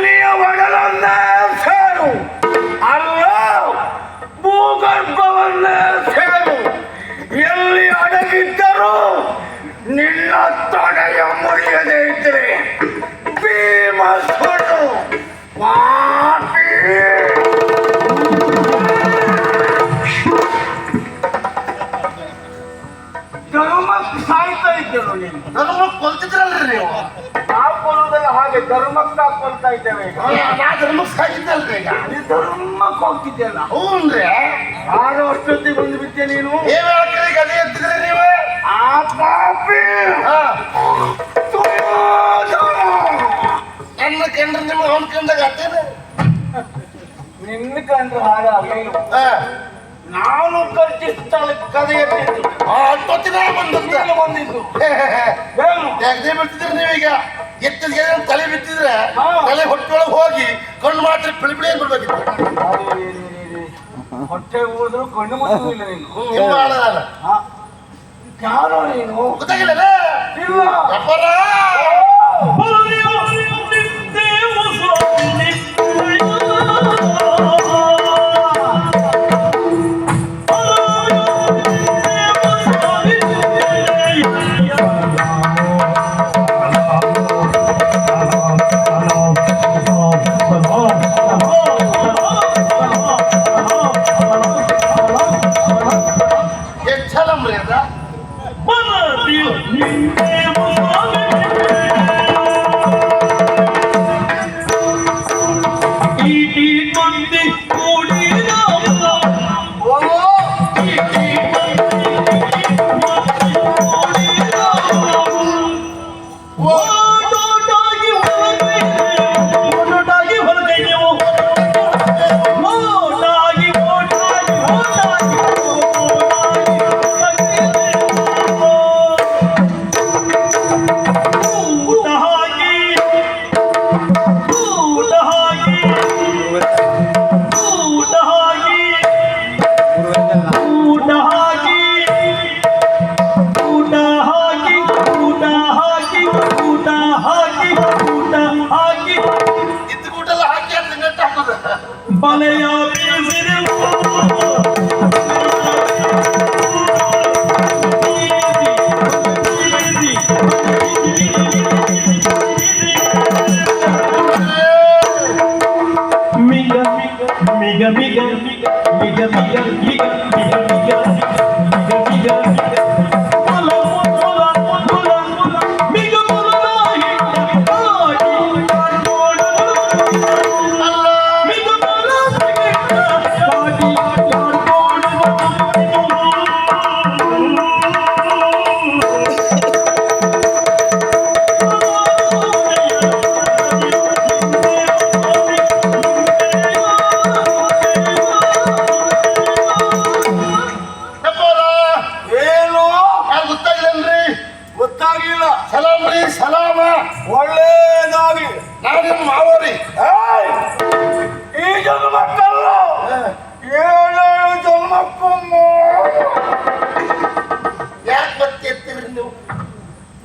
ಭೂಮಿಯ ಒಡಲನ್ನೇ ಸೇರು, ಅಲ್ಲ ಭೂಗರ್ಭವನ್ನೇ ಸೇರು. ಎಲ್ಲಿ ಅಡಗಿದ್ದರೂ ನಿನ್ನ ತಡೆಯ ಮುರಿಯದೇ ಇದ್ರೆ ಭೀಮಸನು ಪಾಪಿ. ಧರ್ಮಕ್ಕೆ ಸಾಯ್ತಾ ಇದ್ದೇವೆ. ನೀನು ಧರ್ಮಕ್ಕೆ ಕೊಲ್ತಿದ್ರಲ್ರಿ ನೀವು. ನಾವು ಕೊಲ್ಲೋದಲ್ಲ, ಹಾಗೆ ಧರ್ಮಕ್ಕೆ ಕೊಲ್ತಾ ಇದ್ದೇವೆ. ನಾ ಧರ್ಮಕ್ಕೆ ಸಾಗಿದ್ದಲ್ರಿ ಈಗ. ನೀ ಧರ್ಮಕ್ಕೆ ಹೋಗ್ತಿದ್ದೆಲ್ಲ. ಹ್ಞೂನ್ರಿ. ಆರು ಅಷ್ಟೊತ್ತಿಗೆ ಬಂದು ಬಿದ್ದೆ ನೀನು. ನೀವ್ ಯಾಕ್ರಿ ಗದೆ ಎತ್ತಿದ್ರಿ ನೀವೇ? ಆ ಪಾಪಿ ನನ್ನ ಕಂಡ್ರೆ ನಿಮ್ಗೆ ಅವ್ನ ಕಂಡಾಗ ಅತ್ತೇನೆ. ನಿನ್ನ ಕಂಡ್ರೆ ಹಾಗಾಗಲಿಲ್ಲ. ನಾನು ಖರ್ಚಿಸ್ತಾಳೆ ಕದೆ ಎತ್ತಿದ್ದು. ಅಷ್ಟೊತ್ತಿನ ಬಂದಿದ್ದು ಬಂದಿದ್ದು ಏನು ಯಾಕದೇ ಬಿಡ್ತಿದ್ರಿ ನೀವೀಗ. ಎತ್ತಿದ ತಲೆ ಬಿತ್ತಿದ್ರೆ ತಲೆ ಹೊಟ್ಟೊಳಗೆ ಹೋಗಿ ಕಣ್ಣು ಮಾತ್ರ ಪಿಳಿಪಿಳಿ ಏನ್ ಬಿಡ್ಬೇಕಿತ್ತು. ಹೊಟ್ಟೆ ಹೋದ್ರು ಕಣ್ಣು ಮುಚ್ಚುವುದಿಲ್ಲ ನೀನು. ನಿಮ್ಮ ಆಳದಾರ ಯಾರೋ ನೀನು ಗೊತ್ತಾಗಿಲ್ಲ ಇಲ್ಲ. ಅಪ್ಪರ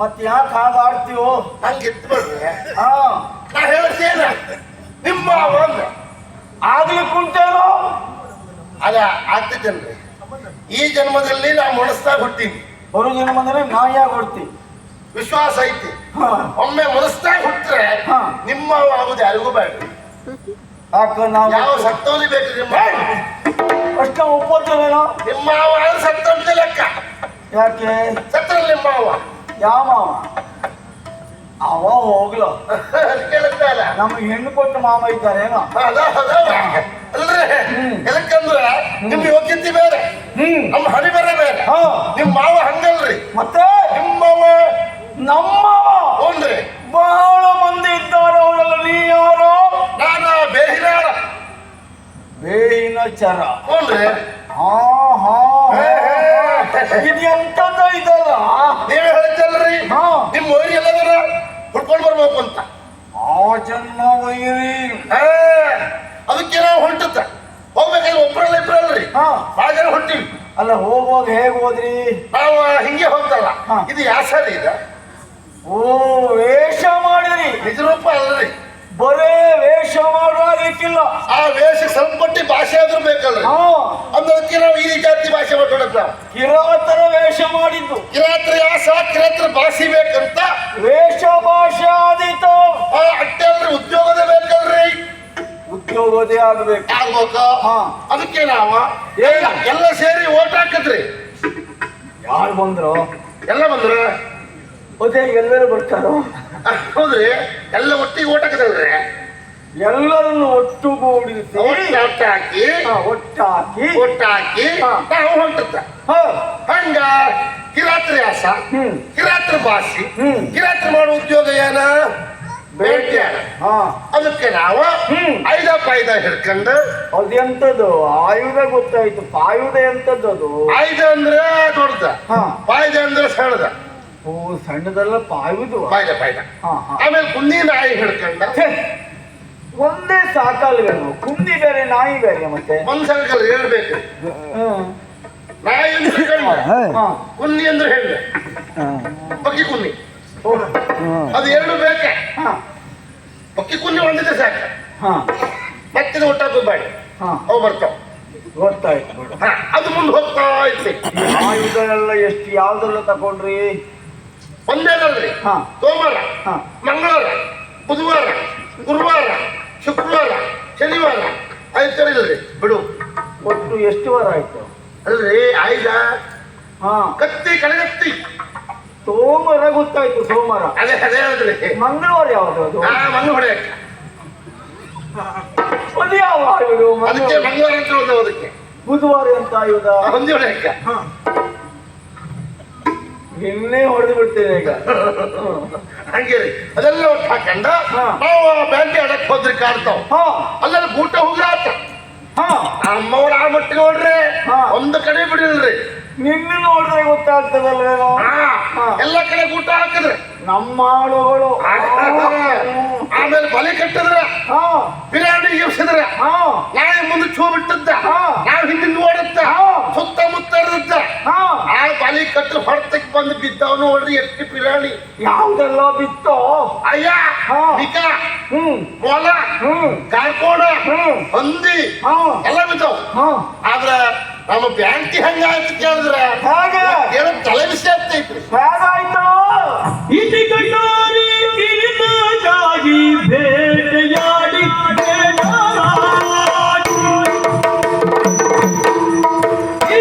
ಮತ್ತೆ ಯಾಕೆ ಹಾಗೆ ಆಡ್ತೀವೋ ಹಂಗೆ ಎತ್ಬಿಡ್ರಿ. ನಾ ಹೇಳ್ತೇನೆ ನಿಮ್ಮ ಒಂದು ಆಗ್ಲಿಕ್ಕುಂಟೇನೋ ಅದ ಆಗ್ತಿದ್ದೇನ್ರಿ. ಈ ಜನ್ಮದಲ್ಲಿ ನಾ ಮುಣಿಸ್ತಾ ಹುಟ್ಟೀನಿ. ಹೊರ ಜನ್ಮದಲ್ಲಿ ನಾಯಿಯಾಗಿ ಹೊಡ್ತಿ ವಿಶ್ವಾಸ ಐತಿ. ಒಮ್ಮೆ ಮುನಿಸ್ತಾ ಹುಟ್ಟ್ರೆ ನಿಮ್ಮ ಆಗುದು ಯಾರಿಗೂ ಬೇಡ್ರಿ. ಯಾಕೆ ನಾವು ಯಾವ ಸತ್ತವಲಿ ಬೇಕು ನಿಮ್ಮ ಅಷ್ಟ ಒಪ್ಪತ್ತೇನೋ. ನಿಮ್ಮ ಸತ್ತಂತ ಲೆಕ್ಕ. ಯಾಕೆ ಸತ್ತಲ್ಲಿ ನಿಮ್ಮ ಯಾವ ಅವ ಹೋಗ್ಲು ಕೇಳುತ್ತಲ್ಲ. ನಮ್ಗೆ ಹೆಣ್ಣು ಕೊಟ್ಟು ಮಾಮ ಇದ್ದಾರೇನೋ. ಅಲ್ರಿ ಎದಕ್ಕಂದ್ರೆ ನಿಮ್ ಯೋಗ್ಯತೆ ಬೇರೆ, ನಮ್ಮ ಹಣಿ ಬೇರೆ ಬೇರೆ. ನಿಮ್ ಮಾವ ಹಂಗಲ್ರಿ. ಮತ್ತೆ ನಿಮ್ಮವ ನಮ್ಮವ ಹ್ಞೂನ್ರಿ ಬಹಳ ಮಂದಿ ಇದ್ದಾರೆ. ಅವರೆಲ್ಲ ನೀ ಯಾರು? ನಾನು ಬೇಹಿನಾಳ ಬೇಹಿನ ಚರ. ಹ್ಞೂನ್ರಿ. ಇದು ಎಂತದ ಇದಲ್ಲ. ನೀವೇ ಹೇಳ್ತಲ್ರಿ ನಿಮ್ ಮೈರಿ ಎಲ್ಲದರ ಹುಡ್ಕೊಂಡ್ ಬರ್ಬೇಕು ಅಂತ. ಆ ಜನ್ಮ ವೈರಿ ಅದಕ್ಕೆ ನಾವು ಹೊಂಟುತ್ತ ಹೋಗ್ಬೇಕಾದ್ರೆ ಒಬ್ರಲ್ಲ ಇಬ್ರಲ್ರಿ ಭಾಳ ಜನ ಹೊಂಟಿವಿ. ಅಲ್ಲ ಹೋಗುವಾಗ ಹೇಗ್ ಹೋದ್ರಿ? ನಾವು ಹಿಂಗೆ ಹೋಗ್ತಲ್ಲ. ಇದು ಯಾಸರಿ ಇದ. ಓ ವೇಷ ಮಾಡಿದ್ರಿ? ನಿಜ ರೂಪ ಅಲ್ರಿ. ಬರೇ ವೇಷ ಮಾಡೋದಿಕ್ಕಿಲ್ಲ. ಆ ವೇಷಕ್ಕೆ ಸಂಪಟ್ಟಿ ಭಾಷೆ ಆದ್ರೂ ಬೇಕಲ್ರಿ. ಅದಕ್ಕೆ ನಾವು ಈ ಜಾತಿ ಭಾಷೆ ಮಾತಾಡೋದು ನಾವು. ಕಿರಾತರ ವೇಷ ಮಾಡಿದ್ದು ಕಿರಾತ್ರ ಯಾಸ ಕಿರಾತ್ರ ಭಾಷೆ ಬೇಕಂತ ವೇಷ ಭಾಷೆ ಆದೀತು. ಅಟ್ಟೆ ಅಲ್ರಿ, ಉದ್ಯೋಗದ ಬೇಕಲ್ರಿ. ಉದ್ಯೋಗದೇ ಆಗ್ಬೇಕು. ಆಗ್ಬೇಕು. ಅದಕ್ಕೆ ನಾವು ಎಲ್ಲ ಸೇರಿ ಓಟ್ ಹಾಕದ್ರಿ. ಯಾರು ಬಂದ್ರು? ಎಲ್ಲ ಬಂದ್ರ ಅದೇ ಎಲ್ಲರೂ ಬರ್ತಾರೋ? ಹೌದ್ರಿ, ಎಲ್ಲ ಒಟ್ಟಿಗೆ ಓಟ್ ಹಾಕದಲ್ರಿ. ಎಲ್ಲರನ್ನು ಒಟ್ಟುಗೂಡಿಸಿ ಒಟ್ಟಾಕಿ ಒಟ್ಟಾಕಿ ನಾವು ಹೊಂಟತ್ತ ಹಂಗ ಕಿರಾತ್ರ ಯಾಸ ಕಿರಾತ್ರ ಭಾಷೆ ಕಿರಾತ್ರ ಮಾಡೋ ಉದ್ಯೋಗ ಏನ ಬೇಟೆ. ಅದಕ್ಕೆ ನಾವು ಐದ ಪಾಯ್ದ ಹಿಡ್ಕೊಂಡು ಅದೆಂತದ್ದು ಆಯುಧ ಗೊತ್ತಾಯ್ತು. ಪಾಯುಧ ಎಂತದ್ದು ಅದು? ಆಯುಧ ಅಂದ್ರೆ ದೊಡ್ಡದ, ಪಾಯ್ದ ಅಂದ್ರೆ ಸಣ್ಣದ. ಓ ಸಣ್ಣದಲ್ಲ ಪಾಯುಧ. ಪಾಯ್ದ ಆಮೇಲೆ ಕುಂದಿ ನಾಯಿ ಹಿಡ್ಕೊಂಡ ಒಂದೇ ಸಾಕಲ್ವೇನು? ಕುಂದಿ ಬೇರೆ ನಾಯಿ ಬೇರೆ. ಮತ್ತೆ ಒಂದ್ ಸರ್ಕಲ್ ಹೇಳ್ಬೇಕು. ನಾಯಿ ಅಂದ್ರೆ ಗಂಡ, ಕುನ್ನಿ ಅಂದ್ರೆ ಹೆಣ್ಣು, ಪಕ್ಕಿ ಕುನ್ನಿ. ಅದು ಎರಡು ಬೇಕ. ಪಕ್ಕಿ ಕುನ್ನಿ ಒಂದಿದ್ರೆ ಸಾಕ, ಮತ್ತೆ ಒಟ್ಟಾಗ ಬೇಡ. ಅವು ಬರ್ತಾವ. ಗೊತ್ತಾಯ್ತು. ಅದು ಮುಂದೆ ಹೋಗ್ತಾ ಇರ್ತಿ. ಆಯುಧ ಎಲ್ಲ ಎಷ್ಟು ಯಾವ್ದೆಲ್ಲ ತಗೊಂಡ್ರಿ? ಒಂದೇನಲ್ರಿ, ಸೋಮವಾರ, ಮಂಗಳವಾರ, ಬುಧವಾರ, ಗುರುವಾರ, ಶುಕ್ರವಾರ, ಶನಿವಾರ, ಆಯ್ತು ಇಲ್ರಿ ಬಿಡು. ಒಟ್ಟು ಎಷ್ಟು ವಾರ ಆಯ್ತು? ಅಲ್ರಿ ಆಯ್ದ ಕತ್ತಿ ಕಳೆಗತ್ತಿ. ಸೋಮವಾರ ಗೊತ್ತಾಯ್ತು. ಸೋಮವಾರ ಅದೇ ಹೇಳಿದ್ರಿ. ಮಂಗಳವಾರ ಯಾವುದು? ಅದು ಮಂಗ ಹೊಡೆಯಕ್ಕೆ. ಅದು ಯಾವ ಆಯುಧ? ಅದಕ್ಕೆ ಮಂಗಳವಾರ ಅಂತ ಒಂದು ಅದಕ್ಕೆ. ಬುಧವಾರ ಅಂತ ಆಯುಧ ಹೊಂದಿ ಹೊಡೆಯಕ್ಕೆ. ನಿನ್ನೆ ಹೊಡೆದು ಬಿಡ್ತೇನೆ ಈಗ. ಹಂಗೆ ರೀ, ಅದೆಲ್ಲ ಒಟ್ಟು ಹಾಕಂಡ ನಾವು ಬ್ಯಾಂಕ್ ಆಡಕ್ ಹೋದ್ರಿ ಕಾಡ್ತಾವ. ಅಲ್ಲೆಲ್ಲ ಊಟ ಹೋಗ್ಲಿ ಆತ. ಅಮ್ಮವ್ರ ಆ ಮಟ್ಟಿಗೆ ನೋಡ್ರಿ, ಒಂದು ಕಡೆ ಬಿಡಿಲ್ರಿ. ನಿನ್ನ ನೋಡಿದ್ರೆ ಗೊತ್ತಾಗ್ತದಲ್ವೇನೋ? ಎಲ್ಲ ಕಡೆ ಊಟ ಹಾಕಿದ್ರೆ ನಮ್ಮ ಆಳುಗಳು. ಆಮೇಲೆ ಬಲಿ ಕಟ್ಟಿದ್ರ, ಬಿರಿಯಾನಿ ಎಬ್ಸಿದ್ರ, ನಾಳೆ ಮುಂದೆ ಚೂ ಬಿಟ್ಟದ್ದ, ನಾವು ಹಿಂದಿನ ನೋಡತ್ತ, ಸುತ್ತಮುತ್ತ ಇರತ್ತ. ಆ ಬಲಿ ಕಟ್ಟು ಹೊರತಕ್ಕೆ ಬಂದು ಬಿದ್ದವ್ ನೋಡ್ರಿ ಎಷ್ಟು ಬಿರಿಯಾನಿ. ಯಾವ್ದೆಲ್ಲ ಬಿತ್ತೋ? ಅಯ್ಯ ಬಿಕ, ಮೊಲ, ಕಾರ್ಕೋಣ, ಹಂದಿ ಎಲ್ಲ ಬಿದ್ದಾವ್. ಆದ್ರ ನಮ್ಮ ಬ್ಯಾಂಕಿ ಹಂಗಾಯ್ತು ಕೇಳಿದ್ರೆ ತಲೆ ಬಿಸಿ ಆಗ್ತೈತ್ರಿ. ಹೇಗಾಯ್ತು? ಇತಿ ಕಟಾರಿ ಕಿರಿದಾಗಿ ಬೇಟೆಯಾಡಿ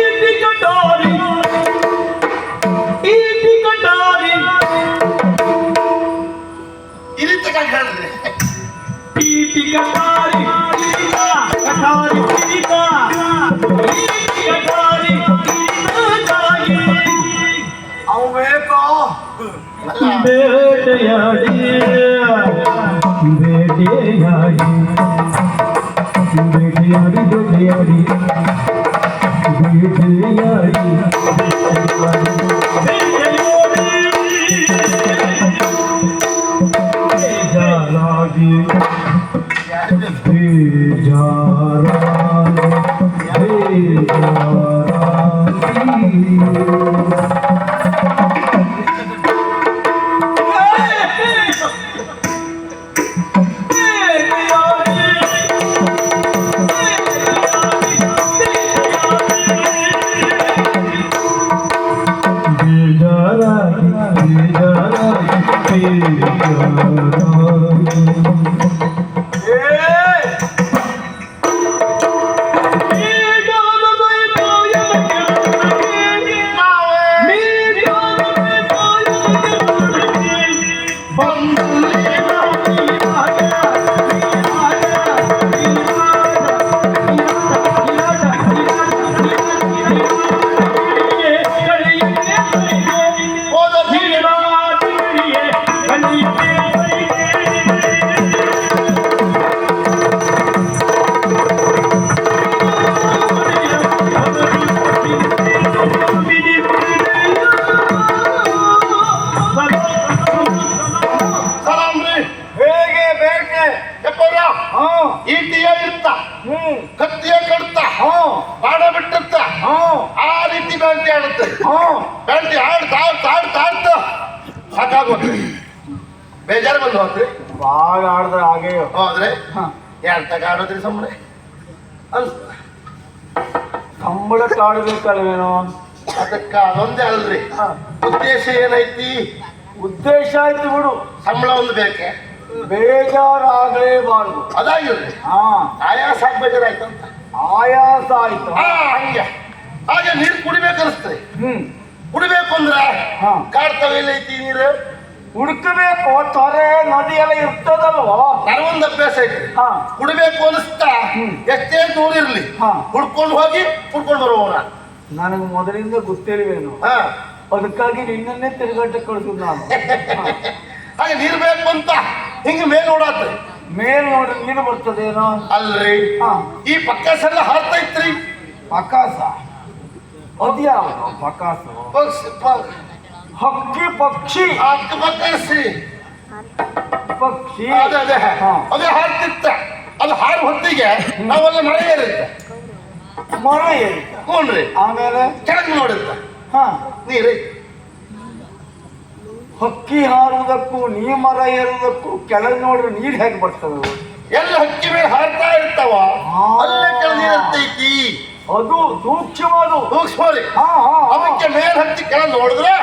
ಇತಿ ಕಟಾರಿ ಈ ರೀತಿ ಹೇಳಿದ್ರಿ. ಇತಿ ಕಟಾರಿ ಕಟಾರಿ ಅವು ಬೇಕೋ? ಬೇಟೆಯಾಡಿ ಬೇಟೆಯಾಡಿ ಬೇಟೆಯಾಡಿ ಬೇಟೆಯಾಡಿ ಬೇಟೆಯಾಡಿ ಬೇಜಾರಾಗಿ ಈಟಿಯ ಇರ್ತ, ಕತ್ತಿಯ ಕಡ್ತ, ಬಾಡ ಬಿಟ್ಟಿರ್ತ. ಆ ರೀತಿ ಬ್ಯಾಂಟಿ ಆಡುತ್ತೆ. ಬ್ಯಾಂಟಿ ಆಡ್ತಾ ಸಾಕಾಗೋದ್ರಿ, ಬೇಜಾರು ಬಂದು ಹೋಗ್ರಿ. ಬಾಳ ಆಡಿದ್ರೆ ಹಾಗೆಯೋ. ಹೋದ್ರೆ ಹ. ಎಂತ ಆಡೋದ್ರಿ ಸುಮ್ಮನೆ ಅನ್ಸ್ತ. ಕಂಬಳಕ್ಕೆ ಆಡ್ಬೇಕಲ್ವೇನೋ. ಅದಕ್ಕ ಅದೊಂದೇ ಅಲ್ರಿ. ಹ. ಉದ್ದೇಶ ಏನೈತಿ? ಉದ್ದೇಶ ಆಯ್ತು ಬಿಡು, ಸಂಬಳ ಒಂದು ಬೇಕೆ, ಬೇಜಾರಾಗಲೇಬಾರ್ದು. ಅದಾಗಿಲ್ರಿ. ಹಾ, ಆಯಾಸ ಬೇಜಾರಾಯ್ತಂತ. ಆಯಾಸ ಆಯ್ತು. ಹಂಗೆ ಹಾಗೆ ನೀರು ಕುಡಿಬೇಕನ್ನಿಸ್ತದೆ. ಕುಡಿಬೇಕು ಅಂದ್ರ ಹಾ. ಕಾಡ್ತಾವ ಎಲ್ಲೈತಿ ನೀರು? ಹುಡುಕಬೇಕು, ತೊರೆ ನದಿ ಎಲ್ಲ ಇರ್ತದಲ್ವೋ. ನನಗೊಂದು ಅಭ್ಯಾಸ ಐತಿ. ಹಾ. ಕುಡಿಬೇಕು ಅನಿಸ್ತಾ ಎಷ್ಟೇ ದೂರ ಇರ್ಲಿ ಹಾ. ಹುಡ್ಕೊಂಡು ಹೋಗಿ ಕುಡ್ಕೊಂಡು ಬರೋಣ. ನನಗೆ ಮೊದಲಿಂದ ಗೊತ್ತಿಲ್ವೇನು, ಹಾ. ಅದಕ್ಕಾಗಿ ನಿನ್ನನ್ನೇ ತಿರುಗಾಟ ಕಳಿಸುದು ನಾನು. ಹಾಗೆ ನೀರು ಬೇಕು ಅಂತ ಹಿಂಗ ಮೇಲ್ ನೋಡಾತ್ರಿ. ಮೇಲ್ ನೋಡಿ ನೀನು ಬರ್ತದೇನೋ. ಅಲ್ರಿ, ಹಾ. ಈ ಪಕ್ಕಾಸ ಎಲ್ಲ ಹಾರ್ತಾ ಇತ್ರಿ. ಪಕಾಸ ಅದ್ಯಾವುದು? ಪಕಾಸು ಹಕ್ಕಿ ಪಕ್ಷಿ. ಅಕ್ಕ ಪಕ್ಕಾಸಿ ಪಕ್ಷಿ ಅದೇ ಅದೇ ಹಾ. ಅದೇ ಹಾರ್ತಿತ್ತ. ಅದು ಹಾರು ಹೊತ್ತಿಗೆ ನಾವೆಲ್ಲ ಮಳೆ ಏರಿತ್ತ. ಮರ ಏರಿತ. ಹ್ಞೂನ್ರಿ. ಆಮೇಲೆ ಕೆಳಗೆ ನೋಡಿತ್ತ ಹಾ, ನೀರೈತಿ. ಹಕ್ಕಿ ಹಾರುವುದಕ್ಕೂ ನೀ ಮರ ಏರುವುದಕ್ಕೂ ಕೆಳಗೆ ನೋಡ್ರೆ ನೀರು ಹೇಗೆ ಬರ್ತದೆ? ಎಲ್ಲ ಹಕ್ಕಿ ಮೇಲೆ ಹಾರ್ತಾ ಇರ್ತಾವ, ಅಲ್ಲೇ ಕೆಳ ನೀರತ್ತೈತಿ. ಅದು ಸೂಕ್ಷ್ಮದು. ಸೂಕ್ಷ್ಮರಿ. ಹಾ, ಹಾ, ಹಾ. ಅದಕ್ಕೆ ಮೇಲ್ ಹತ್ತಿ ಕೆಳ ನೋಡಿದ್ರೆ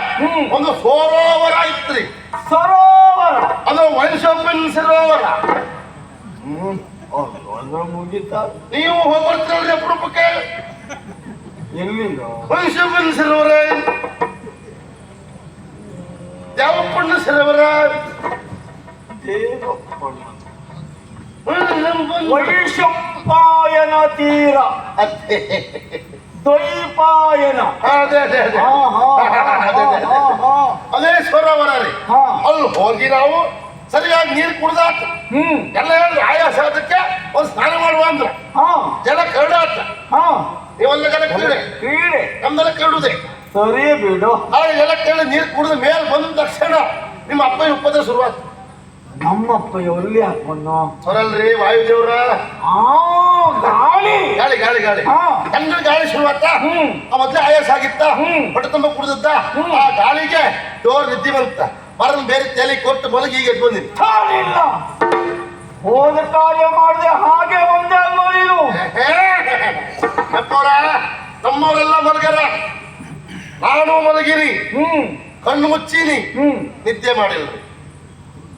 ಒಂದು ಸರೋವರ ಐತ್ರಿ. ಸರೋವರ. ಅದು ವೈಶೋಪನ್ ಸರೋವರ. ಅಂದ್ರೆ ಮುಗಿತ. ನೀವು ಹೋಗ್ಬರ್ತೀರಲ್ರಿ ಅಪರೂಪಕ್ಕೆ? ಎಲ್ಲಿಂದ? ವೈಶೋಪನ್ ಸರೋವರ. ಯಾವಪ್ಪಣ್ಣ ಸರೋವರ? ವೈಶಂಪಾಯನ ತೀರ. ದ್ವೈಪಾಯನ. ಅದೇ ಅದೇ ಅದೇ ಹಾ, ಹಾ, ಹಾ, ಅದೇ ಅದೇ ಹಾ, ಹಾ. ಅದೇ ಸರೋವರ ರೀ. ಹಾ. ಅಲ್ಲಿ ಹೋಗಿ ನಾವು ಸರಿಯಾಗಿ ನೀರು ಕುಡ್ದಾತ. ಎಲ್ಲ ಹೇಳಿ ಆಯಾಸ ಅದಕ್ಕೆ ಒಂದು ಸ್ನಾನ ಮಾಡುವ ಅಂದ್ರ ಹಾ, ಜಲ ಕರಡಾತ. ಹಾ. ನೀವೆಲ್ಲ ಜಲ ಕ್ರೀಡೆ, ಕ್ರೀಡೆ ನಮ್ದೆಲ್ಲ ಕೇಳುವುದೇ. ಸರಿ ಬಿಡು. ಆಗ ಜಲ ಕೇಳಿ ನೀರು ಕುಡಿದ ಮೇಲೆ ಬಂದ ತಕ್ಷಣ ನಿಮ್ಮ ಅಪ್ಪ ಉಪದ ಶುರುವಾತು. ನಮ್ಮಪ್ಪ ಎಲ್ಲಿ ಹಾಕೊಂಡು ಹೊರಲ್ರಿ ವಾಯುದೇವ್ರ. ಗಾಳಿ ಗಾಳಿ ಗಾಳಿ ಗಾಳಿ ಹಾ. ಕಣ್ಣು ಗಾಳಿ ಶುರುವಾತ. ಆ ಮೊದ್ಲೇ ಆಯಾಸ ಆಗಿತ್ತ, ಹೊಟ್ಟೆ ತುಂಬ ಕುಡಿದದ್ದ. ಆ ಗಾಳಿಗೆ ಜೋರ್ ನಿದ್ದೆ ಬಂತ. ಮರನ್ ಬೇರೆ ತಲೆ ಕೊಟ್ಟು ಮಲಗಿ ಈಗ ಬಂದಿನಿ. ಇಲ್ಲ, ಹೋದ ಕಾರ್ಯ ಮಾಡಿದೆ ಹಾಗೆ ಒಂದೇ ಅಲ್ವ ನೀನು? ಅಪ್ಪವ್ರ ನಮ್ಮವರೆಲ್ಲ ಮಲಗರ, ನಾನು ಮಲಗಿರಿ, ಕಣ್ಣು ಮುಚ್ಚೀನಿ, ನಿದ್ದೆ ಮಾಡಿಲ್ರಿ.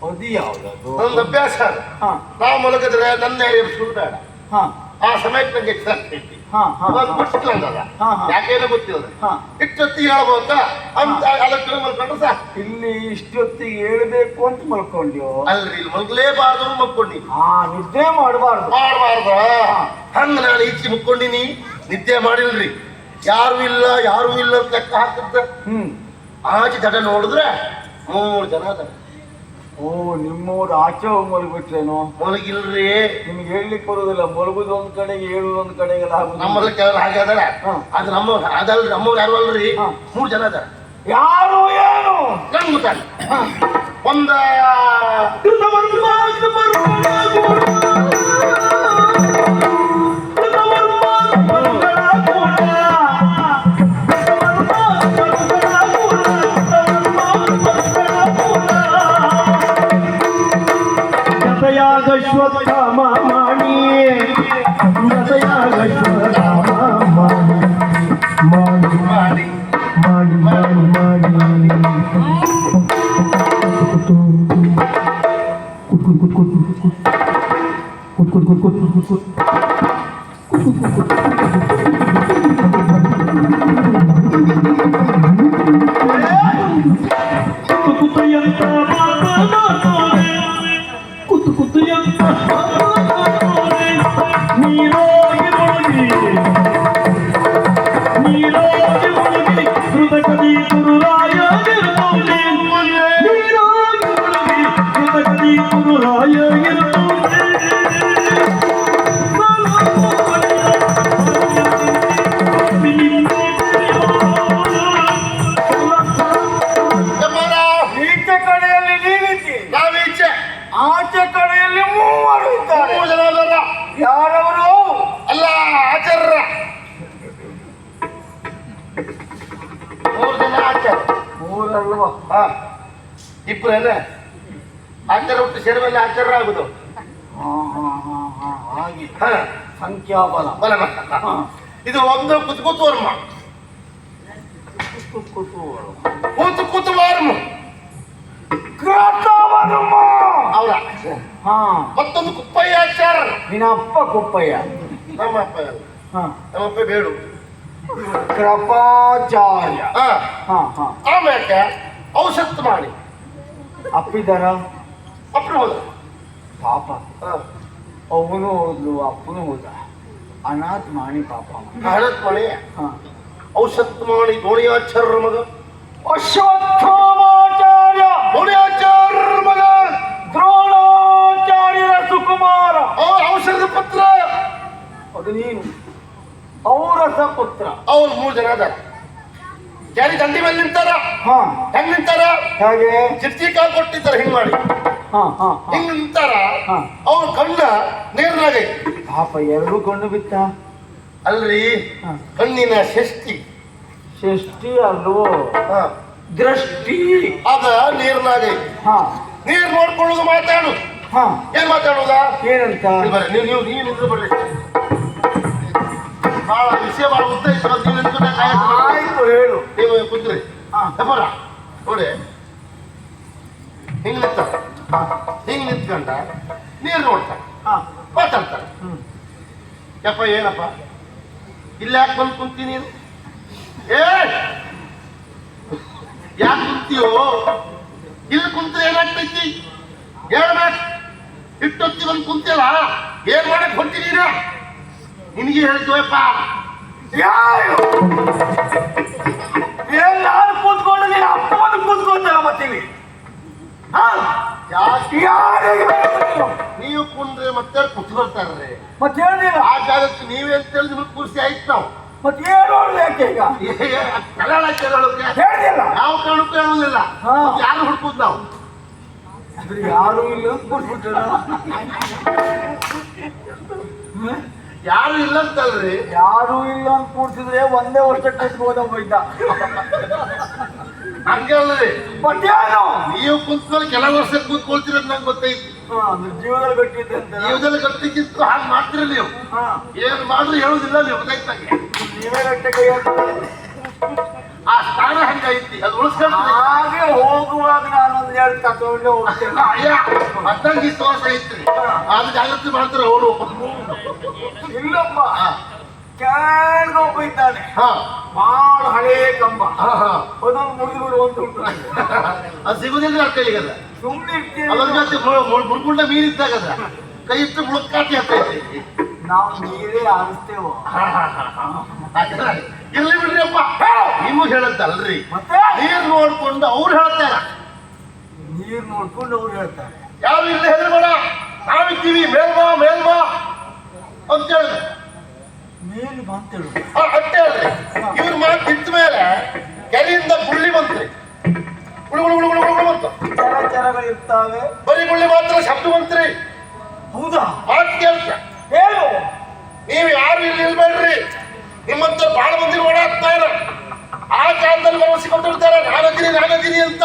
ಅದು ಯಾವ್ದದು? ಒಂದು ಅಭ್ಯಾಸ. ಹಾ. ನಾವು ಮಲಗಿದ್ರೆ ನನ್ನ ಸುಳ್ಳು ಬೇಡ. ಹಾ, ಆ ಸಮಯಕ್ಕೆ ನಂಗೆ ಎಚ್ಚರ ಆಗ್ತೈತಿ. ಹಾ, ಹಾ, ಅದೊಂದು ಗೊತ್ತಿಲ್ಲ. ಹಾ, ಹಾ. ಯಾಕೇನೋ ಗೊತ್ತಿಲ್ಲ. ಹಾ. ಇಷ್ಟೊತ್ತಿಗೆ ಹೇಳ್ಬೋದ ಅಂತ ಅದಕ್ಕೆ ಮಲ್ಕೊಂಡ್ರೆ ಸಾಕು. ಇಲ್ಲಿ ಇಷ್ಟೊತ್ತಿಗೆ ಹೇಳ್ಬೇಕು ಅಂತ ಮಲ್ಕೊಂಡ್ಯೋ? ಅಲ್ರಿ, ಇಲ್ಲಿ ಮಲ್ಗಲೇಬಾರ್ದು ಮಲ್ಕೊಂಡಿ. ನಿದ್ದೆ ಮಾಡಬಾರ್ದು. ಮಾಡಬಾರ್ದ? ಹಂಗ ನಾನು ಈಚೆ ಮುಕ್ಕೊಂಡಿನಿ, ನಿದ್ದೆ ಮಾಡಿಲ್ರಿ. ಯಾರು ಇಲ್ಲ ಅಂತ ಲೆಕ್ಕ ಹಾಕಿದ್ದ. ಆಚೆ ದಡ ನೋಡಿದ್ರೆ 3 ಜನ ಅದ. ಓ, ನಿಮ್ಮವ್ರು ಆಚೆ ಹೋಗಿ ಮಲಗ್ಬಿಟ್ರೇನೋ? ಮಲಗಿಲ್ರಿ. ನಿಮ್ಗೆ ಹೇಳ್ಲಿಕ್ಕೆ ಬರುದಿಲ್ಲ. ಮಲಗುದು ಒಂದ್ ಕಡೆಗೆ, ಹೇಳುದು ಒಂದ್ ಕಡೆಗೆಲ್ಲ ಆಗುದು. ನಮ್ಮಲ್ಲಿ ಕೆಲವರು ಹಾಗೆ ಅದಾರ. ಅದು ನಮ್ಮವ್ರು ಅದಲ್ರಿ, ನಮ್ಮವ್ರು ಯಾರು ಅಲ್ರಿ. 3 ಜನ ಅದಾರ. ಯಾರು ಏನು ನನ್ ಗೊತ್ತಾಗ ಒಂದ ಜತಯಾಗಶ್ವತ್ಥಾಮ ಮಾಣಿ, ಜತಯಾಗಶ್ವತ್ಥಾಮ ಮಾಣಿ, ಮಾಣಿ ಮಾಡಿ ಮಾಣಿ ಮಾಣಿ ಮಾಣಿ. ಈಚೆ ಕಡೆಯಲ್ಲಿ ನೀನಿದ್ದಿ, ನಾವೀಚೆ ಆಚೆ ಕಡೆಯಲ್ಲಿ 3 ಇದ್ದಾರೆ. 3 ಜನ ಅದಾರ. ಯಾರವರು? ಅಲ್ಲ, ಆಚಾರ್ಯ. 3 ಜನ ಆಚಾರ್ಯ. 3 ಅಲ್ವಾ? ಇಬ್ರೇನೆ ಆಚಾರ ಹುಟ್ಟು ಸೇರಿದ ಮೇಲೆ ಆಚಾರ ಆಗುದು. ಹಾಗೆ ಹ ಸಂಖ್ಯಾಬಲ. ಬಲ ಇದು ಒಂದು ಕುತ್ತು ವರ್ಮ, ಕೂತು ವರ್ಮ ಅವರ. ಮತ್ತೊಂದು ಕುಪ್ಪಯ್ಯಾಚಾರ. ನಿನ್ನ ಅಪ್ಪ ಕುಪ್ಪಯ್ಯ. ನಮ್ಮ ಅಪ್ಪ ಅಲ್ಲ, ನಮ್ಮಪ್ಪ ಬೇಡು ಕೃಪಾಚಾರ್ಯ. ಆಮ್ಯಾಕೆ ಔಷಧ ಮಾಡಿ ಅಪ್ಪಿದಾರ ಅಪ್ಪನ ಹೋದ. ಪಾಪ ಅವನು ಹೋದ್ಲು, ಅಪ್ಪನು ಹೋದ. ಅನಾಥ ಮಾಡಿ ಪಾಪ. ಹಳತ್ ಮಾಡಿ ಔಷಧ ಮಾಡಿ ಗೋಣಿಯಾಚಾರ್ಯ ಮಗ ಅಶ್ವತ್ಥಾಮಾಚಾರ್ಯ, ಗೋಣಿಯಾಚಾರ್ಯ ಮಗ ದ್ರೋಣಾಚಾರ್ಯರ ಸುಕುಮಾರ. ಔಷಧ ಪತ್ರ ಅದು ನೀನು. ಔರಸ ಪುತ್ರ. ಅವ್ರು 3 ಜನ ಅದಾರ. ಯಾರಿ ದಂಡಿ ಮೇಲೆ ನಿಂತಾರ. ಹೆಂಗ್ ನಿಂತಾರ? ಹಾಗೆ ಚಿಟ್ಟಿ ಕಾಲ್ ಕೊಟ್ಟಿರ್ತಾರ. ಹಿಂಗ್ ಮಾಡಿ ಹಿಂಗ್ ನಿಂತಾರ. ಅವ್ರ ಕಣ್ಣ ನೀರ್ನಾಗ ಪಾಪ ಎರಡು ಕಣ್ಣು ಬಿತ್ತ. ಅಲ್ರಿ ಕಣ್ಣಿನ ಷಷ್ಠಿ ಅಲ್ವೋ ದೃಷ್ಟಿ ಅದ ನೀರ್ನಾಗ. ನೀರ್ ನೋಡ್ಕೊಳ್ಳೋದು ಮಾತಾಡು. ಏನ್ ಮಾತಾಡೋದ? ಏನಂತ? ನೀವು ನಿಂದ್ರು ಬರ್ರಿ. ಬಹಳ ವಿಷಯ ಬಹಳ ಉದ್ದ ಇತ್ತು. ಆಯ್ತು ಹೇಳು. ನೀವು ಕುದ್ರಿ ಬರ ನೋಡಿ. ಹಿಂಗ್ ನಿಂತ ಹಿಂಗ್ ನಿಂತ್ಕೊಂಡ ನೀರು ನೋಡ್ತಾರೆ, ಮಾತಾಡ್ತಾರೆ. ಯಪ್ಪ ಏನಪ್ಪ ಇಲ್ಲಿ ಯಾಕೆ ಬಂದು ಕುಂತಿ ನೀನು? ಯಾಕೆ ಕುಂತೀಯೋ? ಇಲ್ಲಿ ಕುಂತ್ರೆ ಏನಾಗ್ತೈತಿ ಹೇಳ್ಬೇಕು. ಇಟ್ಟೊತ್ತಿ ಬಂದು ಕುಂತಿಯಲ್ಲ, ಏನ್ ಮಾಡಕ್ ಹೊಂಟಿದೀನ? ನಿನಗೆ ಹೇಳ್ತೀವಪ್ಪ. ನಾನು ಕೂತ್ಕೊಂಡು ನೀನು ಅಪ್ಪ ಬಂದು ಕೂತ್ಕೊಳ್ತಾರ ಮತ್ತೀವಿ. ನೀವು ಕುಂಡ್ರೆ ಮತ್ತೆ ಕುತ್ಕೊಳ್ತಾರ್ರಿ. ಮತ್ತೆ ಹೇಳಿಲ್ಲ ಆ ಜಾಗಕ್ಕೆ ನೀವೇ ಅಂತ ಹೇಳಿ ನಿಮ್ಗೆ ಖುಷಿ ಆಯ್ತು. ನಾವು ಮತ್ತೆ ಏನು ಯಾಕೆ ಈಗ ಕಲಾಳ ಕೇಳೋಕೆ ಹೇಳಿಲ್ಲ. ಯಾವ ಕಾರಣಕ್ಕೂ ಹೇಳುವುದಿಲ್ಲ. ಯಾರು ಹುಡ್ಕುದ್ ನಾವು? ಯಾರು ಇಲ್ಲ ಕೂತ್ಬಿಟ್ರ. ಯಾರು ಇಲ್ಲ ಅಂತಲ್ರಿ. ಯಾರು ಇಲ್ಲ ಅಂತ ಕೂಡ್ಸಿದ್ರೆ ಒಂದೇ ವರ್ಷ ಕಟ್ಬೋದ ಬೈದ. ಹಂಗೆ ಅಲ್ರಿ. ಮತ್ತೇನು ನೀವು ಕುಂತ್ಕೊಂಡು ಕೆಲವು ವರ್ಷ ಕೂತ್ಕೊಳ್ತೀರ ನಂಗೆ ಗೊತ್ತೈತಿ. ಜೀವದಲ್ಲಿ ಗಟ್ಟಿದ್ದೆ ಅಂತ. ಜೀವದಲ್ಲಿ ಗಟ್ಟಿಕ್ಕಿತ್ತು ಹಾಗೆ ಮಾಡ್ತೀರಿ ನೀವು. ಏನ್ ಮಾಡ್ರಿ ಹೇಳುದಿಲ್ಲ ನೀವು. ಗೊತ್ತಾಯ್ತಾಗೆ ನೀವೇ ಗಟ್ಟೆ ಕೈ ಆ ಸ್ಥಾನ ಹಂಗೈತಿ, ಅದು ಉಳಿಸ್ಕೊಂಡು ಹಾಗೆ ಹೋಗುವಾಗ ನಾನು ಒಂದೆರಡು ತಗೊಂಡೆ ಹೋಗ್ತೇನೆ. ಹದ್ನಂಗೆ 20 ವರ್ಷ ಐತ್ರಿ. ಅದು ಜಾಗೃತಿ ಮಾಡ್ತಾರೆ ಅವರು. ಇಲ್ಲಪ್ಪ ಕೆಳಗೊಬ್ಬ ಇದ್ದಾನೆ. ಬಾಳ ಹಳೇ ಕಂಬ. ಅದೊಂದು ಮುಗಿದು ಒಂದು ಉಂಟು. ಅದು ಸಿಗುದಿಲ್ಲ ಕೈಗದ. ಸುಮ್ಮನೆ ಇರ್ತೀನಿ. ಅದ್ರ ಜೊತೆ ಮುರ್ಗುಂಡ ಮೀನಿದ್ದಾಗದ ಕೈ ಇಟ್ಟು ಮುಳುಕಾಟಿ ಆಗ್ತೈತಿ. ನಾವು ನೀರೇ ಆರಿಸ್ತೇವೋ. ಇರ್ಲಿ ಬಿಡ್ರಿ ಅಪ್ಪ. ನೀವು ಹೇಳತ್ತಲ್ರಿ. ಮತ್ತೆ ನೀರ್ ನೋಡ್ಕೊಂಡು ಅವ್ರು ಹೇಳ್ತಾರ. ನೀರ್ ನೋಡ್ಕೊಂಡು ಅವ್ರು ಹೇಳ್ತಾರೆ. ಯಾರು ಇಲ್ಲ ಹೇಳ್ಬೇಡ, ನಾವಿದ್ದೀವಿ ಮೇಲ್ಬಾ ಅಂತ ಹೇಳಿದ್ರು. ಮೇಲ್ ಬಂತೇಳು ಅಟ್ಟೆ ಹೇಳ್ರಿ. ಇವ್ರ ಮಾತು ನಿಂತ ಮೇಲೆ ಕೆರೆಯಿಂದ ಗುಳ್ಳಿ ಬಂತ್ರಿ. ಗುಳು ಬಂತು. ಇರ್ತಾವೆ. ಬರೀ ಗುಳ್ಳಿ ಮಾತ್ರ ಶಬ್ದ ಬಂತ್ರಿ. ಹೌದಾ? ಮಾತು ಕೇಳ್ತ ಹೇಳು. ನೀವು ಯಾರು ಇಲ್ಲಿ ನಿಲ್ಬೇಡ್ರಿ. ನಿಮ್ಮಂತ ಬಹಳ ಮಂದಿ ಓಡಾಡ್ತಾರ. ಆ ಕಾಲದಲ್ಲಿ ಭರವಸೆಕೊಟ್ಟಿರ್ತಾರ ನಾನದೀನಿ ಅಂತ.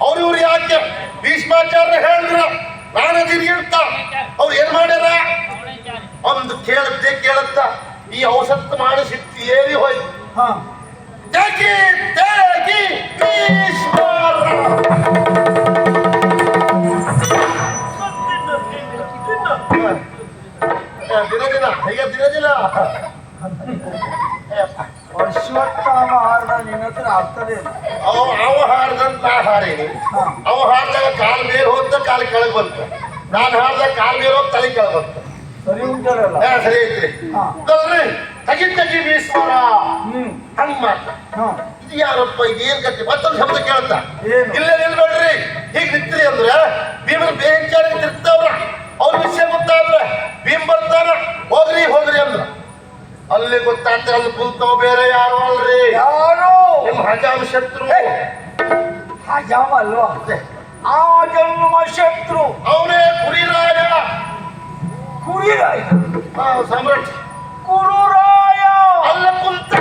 ಅವ್ರು ಯಾಕೆ ಭೀಷ್ಮಾಚಾರ್ಯ ಹೇಳಿದ್ರ ನಾನದೀನಿ ಅಂತ. ಅವ್ರು ಏನ್ ಮಾಡ್ಯಾರ? ಒಂದು ಕೇಳುತ್ತ ಈ ಔಷಧ ಮಾಡಿಸಿಟ್ಟು ಏರಿ ಹೋಯ್ತು. ತೆಗಿ ಭೀಷ್ಮರ. ದಿನ ಅಶ್ವತ್ಥಾಮ ಹಾರ್ದ ನಿನ್ನ ಹತ್ರ ಆಗ್ತದೆ. ಅವ ಹಾಡ್ದಂತ ನಾ ಹಾಡೀನಿ. ಅವ ಹಾಡ್ದಾಗ ಕಾಲ್ ಮೇಲೆ ಹೋದ ಕಾಲ್ ಕೆಳಗ್ ಬಂತು. ನಾನು ಹಾಡ್ದಾಗ ಕಾಲ್ ಮೇಲೆ ಹೋದ್ ತಲೆ ಕೆಳಗ್ ಬಂತು. ಸರಿ ಉಂಟಲ್ಲ? ಸರಿ ಐತ್ರಿ. ತೆಗಿ ಭೀಷ್ಮರ ಹಂಗ್ ಮಾಡ್ತ. ಇದು ಯಾರಪ್ಪ? ಇದು ಏನ್ ಕಟ್ಟಿ? ಮತ್ತೊಂದು ಶಬ್ದ ಕೇಳ್ತ. ಇಲ್ಲೇ ನಿಲ್ಬೇಡ್ರಿ. ಹೀಗ್ ನಿಂತ್ರಿ ಅಂದ್ರೆ ಭೀಮನ ಬೇಂಚಾರಿ ತಿರ್ತಾವ್ರ. ಅವ್ರ ವಿಷಯ ಗೊತ್ತಾದ್ರ ಭೀಮ್ ಬರ್ತಾರ. ಹೋಗ್ರಿ ಅಂದ್ರ ಅಲ್ಲಿ ಗೊತ್ತಾಗ್ತಾರೆ. ಅಲ್ಲಿ ಕುಂತವ್ ಬೇರೆ ಯಾರು ಅಲ್ರಿ. ಯಾರು? ನಿಮ್ ಹಜಾಮ ಶತ್ರು. ಹಜಾಮ ಅಲ್ವಾ? ಆ ಜನ್ಮ ಶತ್ರು ಅವನೇ ಕುರಿರಾಯ. ಸಾಮ್ರಾಟ್ ಕುರುರಾಯ ಅಲ್ಲ ಕುಂತ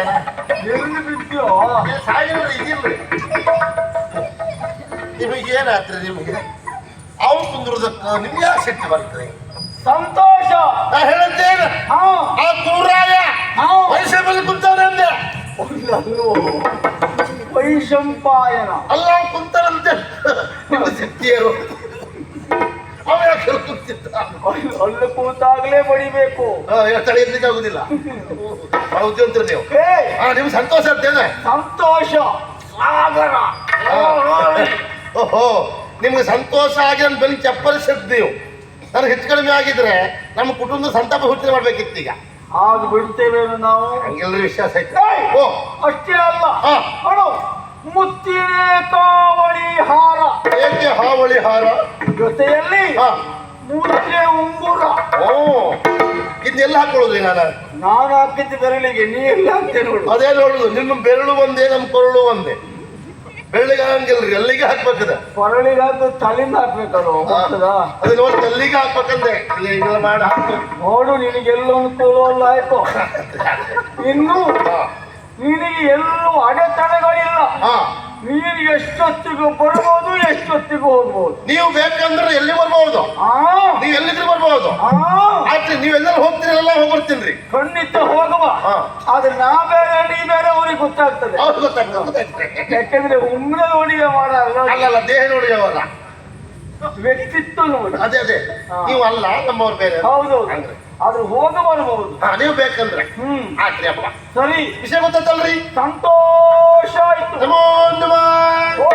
ಅಣ್ಣ ಎಲ್ಲಿ ಬಿದ್ದ್ಯೋ? ಸಾಯಿಲ್ರಿ ಇದಿಲ್ರಿ ನಿಮಗೆ ಏನಾತ್ರಿ ನಿಮಗೆ ಅವ್ನು ಕುಂದ್ರದಕ್ಕ ನಿಮ್ಗೆ ಯಾಕೆ ಸಿಟ್ಟು ಬರ್ತದೆ ಸಂತೋಷ. ನಾ ಹೇಳದ್ದೇನೆ ಹಾ ಆ ಕುರುರಾಯ ಹಾ. ವಯಸ್ಸೇ ಮೇಲೆ ಕುಂತವ್ರೆ ಅಂದೆ ಅಲ್ಲೋ, ವೈಶಂಪಾಯನ. ಅಲ್ಲ ಅವ್ನು ಕುಂತಾರಂತೆ ನಿಮ್ಮ ಸಿಟ್ಟಿಯರು ಅವ ಯಾಕೆ ಕುಂತಿದ್ದ ಅಲ್ಲಿ ಕೂತಾಗ್ಲೇ ಬಡಿಬೇಕು. ತಡೆಯಲಿಕ್ಕೆ ಆಗುದಿಲ್ಲ ಬುದ್ಧಿವಂತರು ನೀವು ಏ ನಿಮ್ಗೆ ಸಂತೋಷ ಅಂತೇನೆ ಸಂತೋಷ ಸಾಗರ. ಓಹೋ ನಿಮ್ಗೆ ಸಂತೋಷ ಆಗಿ ನನ್ನ ಬೆನ್ನು ಚಪ್ಪಲಿಸಿದ್ ನೀವು ನನಗೆ ಹೆಚ್ಚು ಕಡಿಮೆ ಆಗಿದ್ರೆ ನಮ್ಮ ಕುಟುಂಬದ ಸಂತಾಪ ಸೂಚನೆ ಮಾಡ್ಬೇಕಿತ್ತು ಈಗ ಆಗ ಬಿಡ್ತೇವೇನು ನಾವು? ಹಂಗೆಲ್ಲರೂ ವಿಶ್ವಾಸ ಐತೆ ಏಯ್! ಓ ಅಷ್ಟೇ ಅಲ್ಲ, ಹಾ. ಅಣು ಮುತ್ತಿನ ಕಾವಳಿ ಹಾರ ಏಕೆ ಹಾವಳಿ ಹಾರ ಜೊತೆಯಲ್ಲಿ ಹಾ ಮುದ್ರೆ ಉಂಗುರ. ಓ ಇದನ್ನೆಲ್ಲ ಹಾಕೊಳ್ಳೋದು ನಾನು ನಾನು ಹಾಕಿದ್ದ ಬೆರಳಿಗೆ ನೀ ಎಲ್ಲ ಹಾಕ್ತೇನೆ ನೋಡು. ಅದೇ ನೋಡುದು ನಿಮ್ಮ ಬೆರಳು ಒಂದೇ ನಮ್ಮ ಕೊರಳು ಒಂದೇ ಬೆರಳಿಗೆ ಹಂಗಿಲ್ರಿ ಎಲ್ಲಿಗೆ ಹಾಕ್ಬೇಕದ ಕೊರಳಿಗೆ ಹಾಕು ತಲೆಯಿಂದ ಹಾಕ್ಬೇಕಲ್ಲ ಗೊತ್ತದಾ? ಅದು ನೋಡಿ ಎಲ್ಲಿಗೆ ಹಾಕ್ಬೇಕಂದ್ರೆ ಇಲ್ಲಿ ಹಿಂಗೆಲ್ಲ ಮಾಡಿ ಹಾಕ್ಬೇಕು ನೋಡು ನಿನಗೆಲ್ಲೋ ಅನುಕೂಲ ಅಲ್ಲ ಆಯ್ತು. ಇನ್ನು ನಿನಗೆ ಎಲ್ಲೂ ಅಡೆತಡೆಗಳಿಲ್ಲ. ಹಾ ನೀನು ಎಷ್ಟೊತ್ತಿಗೂ ಬರ್ಬೋದು, ಎಷ್ಟೊತ್ತಿಗೂ ಹೋಗ್ಬೋದು. ನೀವು ಬೇಕಂದ್ರೆ ಎಲ್ಲಿ ಬರ್ಬಹುದು ಆ ನೀವು ಎಲ್ಲಿದ್ರೆ ಬರ್ಬಹುದು ಆ ಆಯ್ತು ನೀವೆಲ್ಲರೂ ಹೋಗ್ತೀರಲ್ಲ ಹೋಗ್ಬರ್ತೀನಿ ಖಂಡಿತ ಹೋಗುವ. ಹಾ. ಆದ್ರೆ ನಾ ಬೇರೆ ನೀ ಬೇರೆ ಅವ್ರಿಗೆ ಗೊತ್ತಾಗ್ತದೆ. ಅವ್ರು ಗೊತ್ತಾಗ್ತದೆ ಯಾಕಂದ್ರೆ ಉಮ್ರ ನೋಡಿಗೆ ಮಾಡಲ್ಲ, ಅಲ್ಲಲ್ಲ ದೇಹ ನೋಡಿ ಅವರ ವ್ಯಕ್ತಿತ್ವ ನೋಡಿ. ಅದೇ ಅದೇ ಹಾ. ನೀವು ಅಲ್ಲ ನಮ್ಮವ್ರ ಬೇರೆ ಹೌದೌದು. ಹಂಗ್ರಿ. ಆದ್ರೆ ಹೋಗ ಬರ್ಬಹುದು. ಹಾ ನೀವು ಬೇಕಂದ್ರೆ ಹ್ಮ್ ಆಯ್ತ್ರಿ ಅಪ್ಪ ಸರಿ, ವಿಷಯ ಗೊತ್ತಲ್ರಿ ಸಂತೋಷ ಆಯ್ತು. ನಮೋ ನಮಃ ಓ